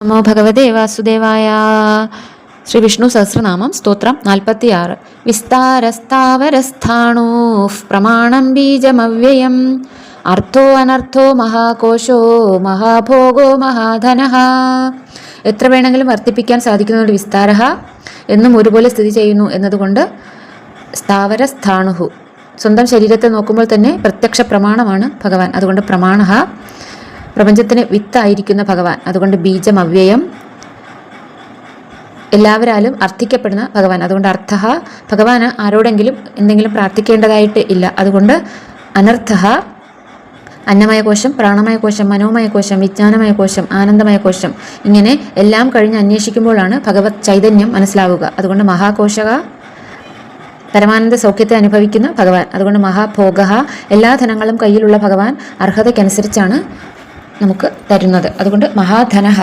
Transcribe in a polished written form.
നമോ ഭഗവതേ വാസുദേവായ. ശ്രീ വിഷ്ണു സഹസ്രനാമം സ്തോത്രം 46. വിസ്താരസ്ഥാവരസ്ഥാണൂ പ്രമാണം ബീജമവ്യയം അർത്ഥോ അനർത്ഥോ മഹാകോശോ മഹാഭോഗോ മഹാധനഃ. എത്ര വേണമെങ്കിലും വർദ്ധിപ്പിക്കാൻ സാധിക്കുന്നതുകൊണ്ട് വിസ്താരഃ എന്നും ഒരുപോലെ സ്ഥിതി ചെയ്യുന്നു എന്നതുകൊണ്ട് സ്ഥാവരസ്ഥാണുഹു. സ്വന്തം ശരീരത്തെ നോക്കുമ്പോൾ തന്നെ പ്രത്യക്ഷ പ്രമാണമാണ് ഭഗവാൻ. അതുകൊണ്ട് പ്രമാണഃ, പ്രപഞ്ചത്തിന് വിത്തായിരിക്കുന്ന ഭഗവാൻ. അതുകൊണ്ട് ബീജം അവ്യയം, എല്ലാവരാലും അർത്ഥിക്കപ്പെടുന്ന ഭഗവാൻ. അതുകൊണ്ട് അർത്ഥഃ, ഭഗവാന് ആരോടെങ്കിലും എന്തെങ്കിലും പ്രാർത്ഥിക്കേണ്ടതായിട്ട് ഇല്ല. അതുകൊണ്ട് അനർത്ഥഃ, അന്നമയ കോശം, പ്രാണമയ കോശം, മനോമയ കോശം, വിജ്ഞാനമയ കോശം, ആനന്ദമയ കോശം, ഇങ്ങനെ എല്ലാം കഴിഞ്ഞ് അന്വേഷിക്കുമ്പോഴാണ് ഭഗവത് ചൈതന്യം മനസ്സിലാവുക. അതുകൊണ്ട് മഹാകോശക, പരമാനന്ദ സൗഖ്യത്തെ അനുഭവിക്കുന്ന ഭഗവാൻ. അതുകൊണ്ട് മഹാഭോഗ, എല്ലാ ധനങ്ങളും കയ്യിലുള്ള ഭഗവാൻ അർഹതയ്ക്കനുസരിച്ചാണ് നമുക്ക് തരുന്നത്. അതുകൊണ്ട് മഹാധനഃ.